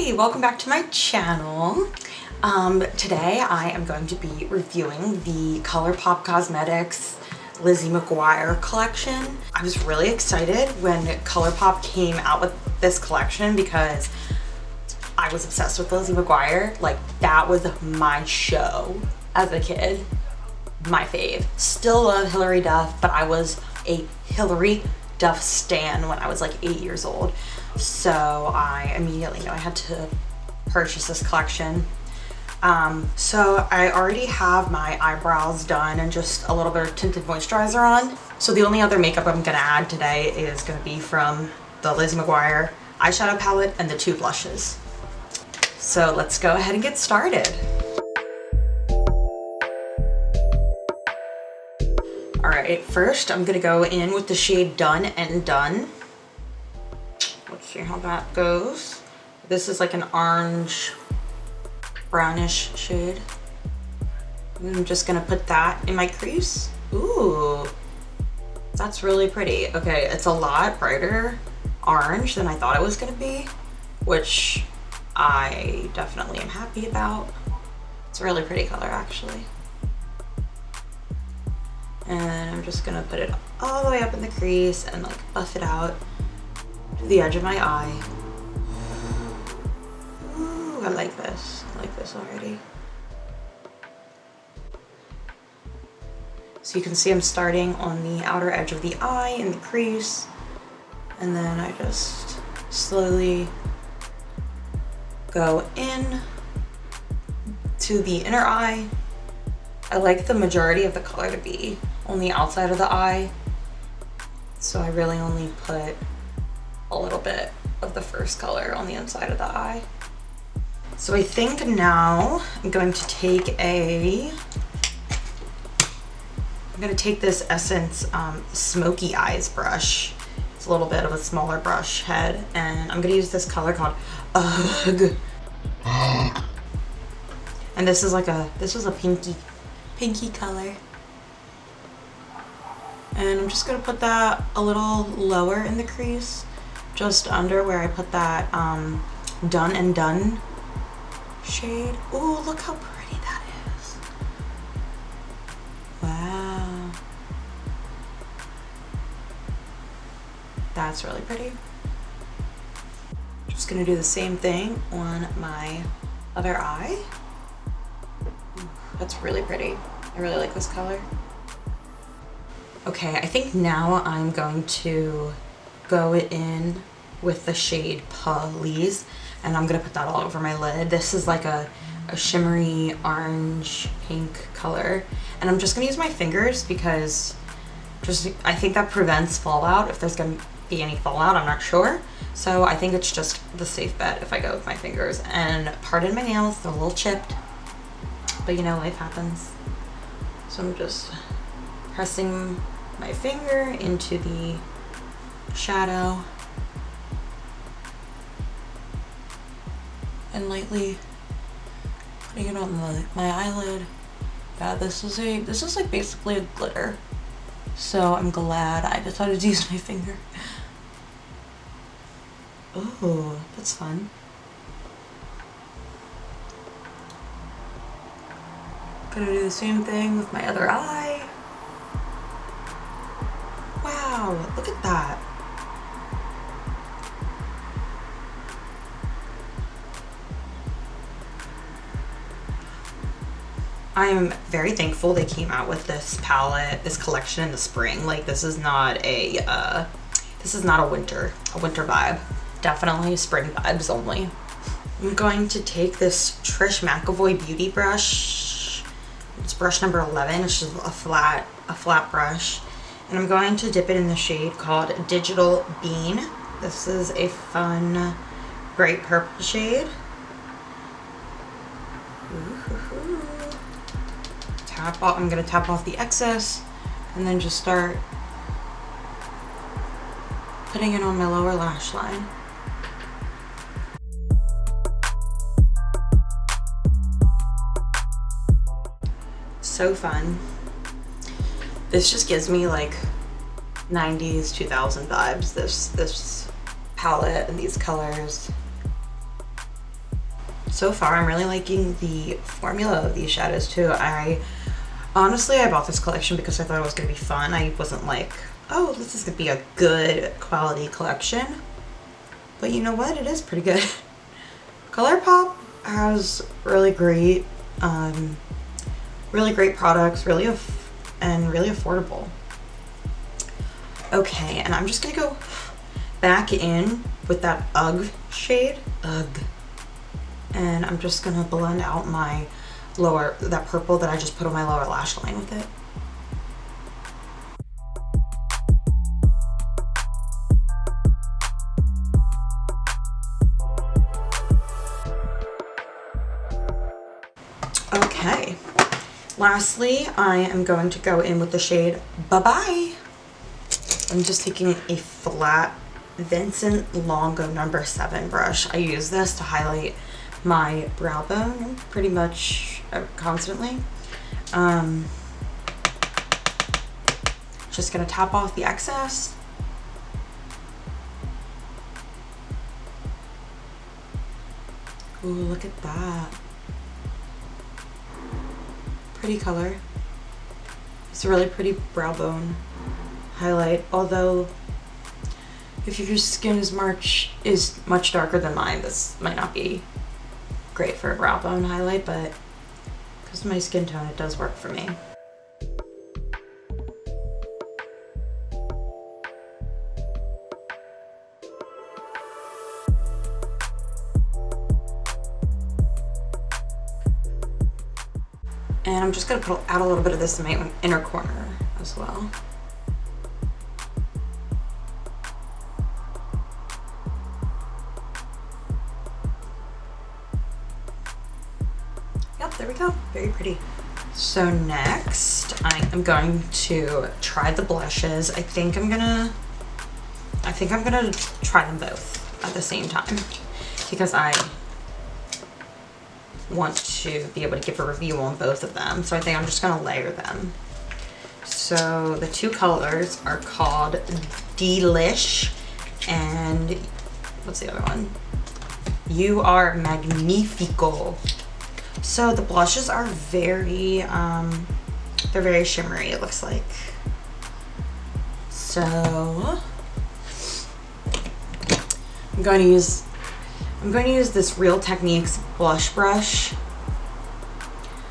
Hey, welcome back to my channel. Today I am going to be reviewing the Colourpop Cosmetics Lizzie Mcguire collection. I was really excited when Colourpop came out with this collection because I was obsessed with Lizzie Mcguire. Like, that was my show as a kid. My fave. Still love Hilary Duff, but I was a Hilary Duff stan when I was like 8 years old. So I immediately knew I had to purchase this collection. So I already have my eyebrows done and just a little bit of tinted moisturizer on. So the only other makeup I'm gonna add today is gonna be from the Lizzie Mcguire eyeshadow palette and the two blushes. So let's go ahead and get started. All right, first I'm gonna go in with the shade Done and Done. Let's see how that goes. This is like an orange brownish shade. I'm just gonna put that in my crease. Ooh, that's really pretty. Okay, it's a lot brighter orange than I thought it was gonna be, which I definitely am happy about. It's a really pretty color actually. And I'm just gonna put it all the way up in the crease and like buff it out to the edge of my eye. Ooh, I like this. I like this already. So you can see I'm starting on the outer edge of the eye in the crease, and then I just slowly go in to the inner eye. I like the majority of the color to be on the outside of the eye, so I really only put a little bit of the first color on the inside of the eye. So I think now I'm going to take this Essence Smoky Eyes brush. It's a little bit of a smaller brush head, and I'm gonna use this color called Ugh. And this is a pinky color. And I'm just gonna put that a little lower in the crease, just under where I put that Done and Done shade. Ooh, look how pretty that is. Wow. That's really pretty. Just gonna do the same thing on my other eye. That's really pretty. I really like this color. Okay, I think now I'm going to go in with the shade Please, and I'm gonna put that all over my lid. This is like a shimmery orange pink color, and I'm just gonna use my fingers because I think that prevents fallout. If there's gonna be any fallout, I'm not sure. So I think it's just the safe bet if I go with my fingers. And pardon my nails, they're a little chipped, but you know, life happens. So I'm just pressing my finger into the shadow and lightly putting it on my eyelid. Yeah, this is like basically a glitter. So I'm glad I decided to use my finger. Oh, that's fun. Gonna do the same thing with my other eye. Wow, look at that. I'm very thankful they came out with this palette, this collection in the spring. Like, this is not a winter vibe. Definitely spring vibes only. I'm going to take this Trish McEvoy beauty brush. It's brush number 11. It's just a flat brush. And I'm going to dip it in the shade called Digital Bean. This is a fun, bright purple shade. Ooh. I'm gonna tap off the excess and then just start putting it on my lower lash line. So fun. This just gives me like 90s, 2000 vibes. This palette and these colors. So far, I'm really liking the formula of these shadows too. Honestly, I bought this collection because I thought it was gonna be fun. I wasn't like, oh, this is gonna be a good quality collection. But you know what? It is pretty good. Colourpop has really great products, really affordable. Okay, and I'm just gonna go back in with that UGG shade. UGG. And I'm just gonna blend out my that purple that I just put on my lower lash line with it. Okay, lastly, I am going to go in with the shade Bye Bye. I'm just taking a flat Vincent Longo number 7 brush. I use this to highlight my brow bone pretty much constantly. Just gonna tap off the excess. Ooh, look at that. Pretty color. It's a really pretty brow bone highlight, although if your skin is much darker than mine, this might not be great for a brow bone highlight, but because of my skin tone, it does work for me. And I'm just gonna add a little bit of this in my inner corner as well. Yep, there we go, very pretty. So next, I am going to try the blushes. I think I'm gonna try them both at the same time because I want to be able to give a review on both of them. So I think I'm just gonna layer them. So the two colors are called Delish and what's the other one? You Are Magnifico. So the blushes are very, they're very shimmery, it looks like. So I'm going to use this Real Techniques blush brush.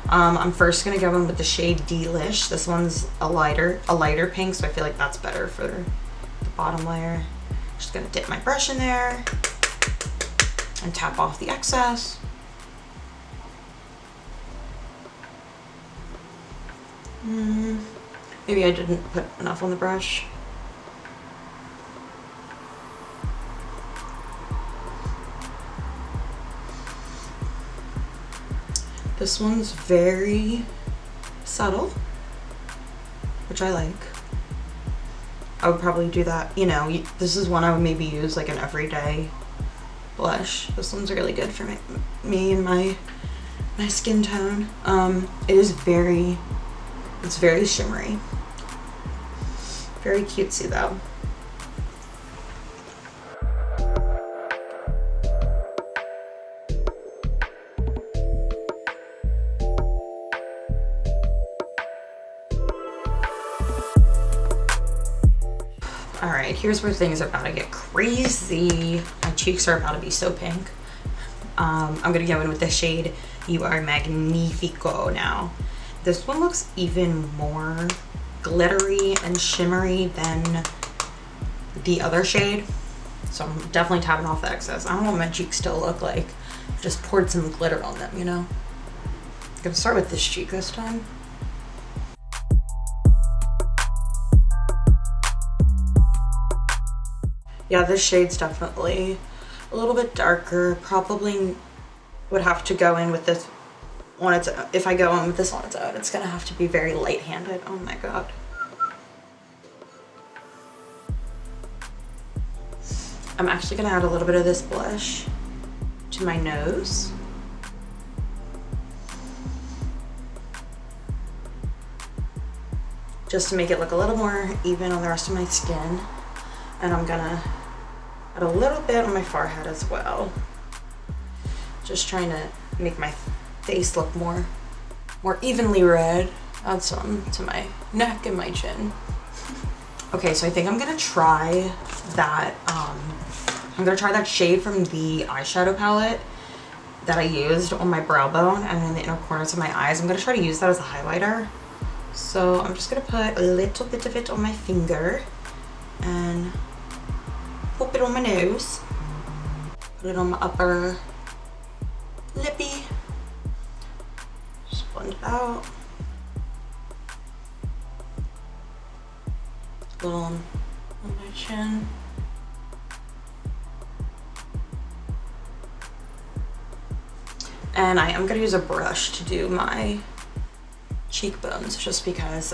I'm first gonna go in with the shade Delish. This one's a lighter pink, so I feel like that's better for the bottom layer. Just gonna dip my brush in there and tap off the excess. Maybe I didn't put enough on the brush. This one's very subtle, which I like. I would probably do that, you know, this is one I would maybe use like an everyday blush. This one's really good for me and my skin tone. It's very shimmery. Very cutesy though. All right, here's where things are about to get crazy. My cheeks are about to be so pink. I'm gonna go in with the shade You Are Magnifico now. This one looks even more glittery and shimmery than the other shade. So I'm definitely tapping off the excess. I don't want my cheeks to look like I just poured some glitter on them, you know? I'm gonna start with this cheek this time. Yeah, this shade's definitely a little bit darker. Probably would have to go in with this on its own. If I go in with this on its own, it's gonna have to be very light-handed. Oh my god. I'm actually gonna add a little bit of this blush to my nose. Just to make it look a little more even on the rest of my skin. And I'm gonna add a little bit on my forehead as well. Just trying to make my face look more evenly red. Add some to my neck and my chin. Okay, so I think I'm gonna try that, shade from the eyeshadow palette that I used on my brow bone and in the inner corners of my eyes. I'm gonna try to use that as a highlighter. So I'm just gonna put a little bit of it on my finger and pop it on my nose. Put it on my upper lippy. Just blend it out. A little on my chin. And I am going to use a brush to do my cheekbones just because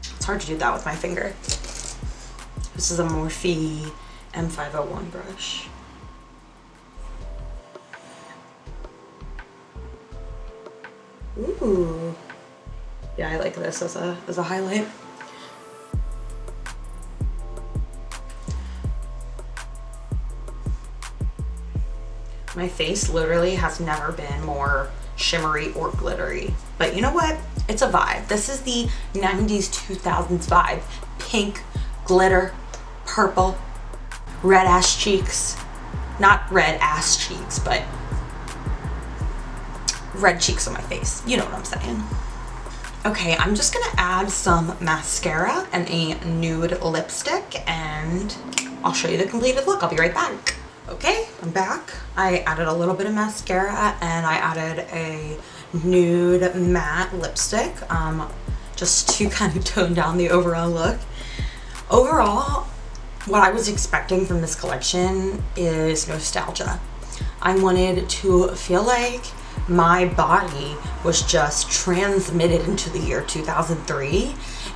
it's hard to do that with my finger. This is a Morphe M501 brush. Ooh. Yeah, I like this as a highlight. My face literally has never been more shimmery or glittery. But you know what? It's a vibe. This is the 90s, 2000s vibe. Pink, glitter, purple, red ass cheeks. Not red ass cheeks, but red cheeks on my face. You know what I'm saying. Okay, I'm just gonna add some mascara and a nude lipstick and I'll show you the completed look. I'll be right back. Okay, I'm back. I added a little bit of mascara and I added a nude matte lipstick just to kind of tone down the overall look. Overall, what I was expecting from this collection is nostalgia. I wanted to feel like my body was just transmitted into the year 2003,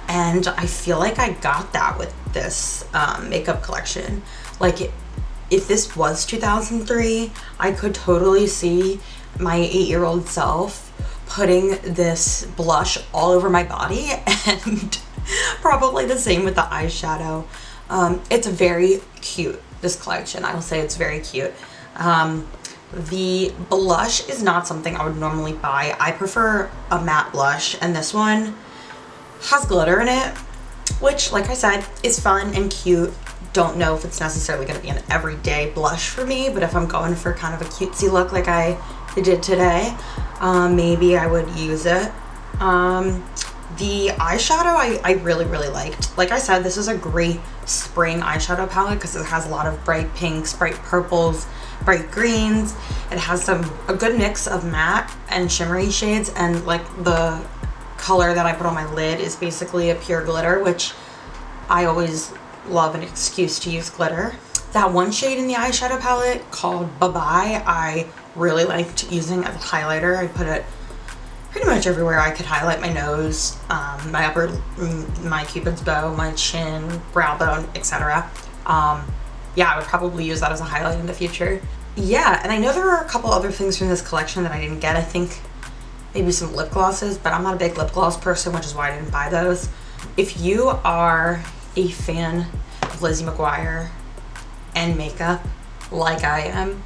and I feel like I got that with this makeup collection. Like, if this was 2003, I could totally see my 8-year-old self putting this blush all over my body, and probably the same with the eyeshadow. It's very cute, this collection. I will say it's very cute. The blush is not something I would normally buy. I prefer a matte blush, and this one has glitter in it, which, like I said, is fun and cute. Don't know if it's necessarily going to be an everyday blush for me, but if I'm going for kind of a cutesy look like I did today, maybe I would use it. The eyeshadow I really liked. Like I said, this is a great spring eyeshadow palette because it has a lot of bright pinks, bright purples, bright greens. It has a good mix of matte and shimmery shades, and like the color that I put on my lid is basically a pure glitter, which I always love an excuse to use glitter. That one shade in the eyeshadow palette called Bye Bye, I really liked using as a highlighter. I put it pretty much everywhere I could highlight: my nose, my upper, my cupid's bow, my chin, brow bone, etc. Yeah, I would probably use that as a highlight in the future. Yeah, and I know there are a couple other things from this collection that I didn't get. I think maybe some lip glosses, but I'm not a big lip gloss person, which is why I didn't buy those. If you are a fan of Lizzie McGuire and makeup like I am,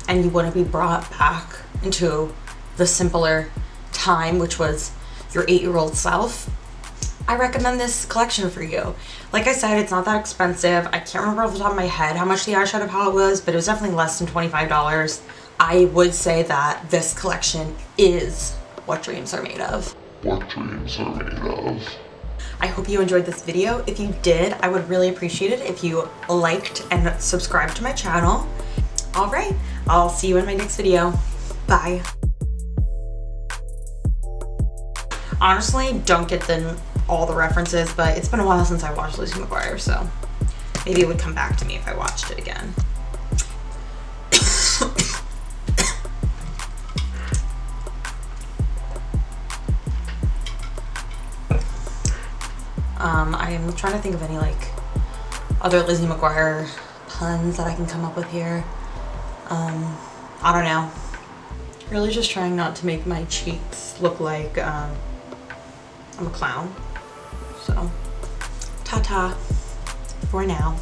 and you want to be brought back into the simpler time, which was your 8-year-old self, I recommend this collection for you. Like I said, it's not that expensive. I can't remember off the top of my head how much the eyeshadow palette was, but it was definitely less than $25. I would say that this collection is what dreams are made of. What dreams are made of. I hope you enjoyed this video. If you did, I would really appreciate it if you liked and subscribed to my channel. All right, I'll see you in my next video. Bye. Honestly, don't get all the references, but it's been a while since I watched Lizzie McGuire, so maybe it would come back to me if I watched it again. I am trying to think of any like other Lizzie McGuire puns that I can come up with here. I don't know. Really just trying not to make my cheeks look like I'm a clown. So, ta-ta for now.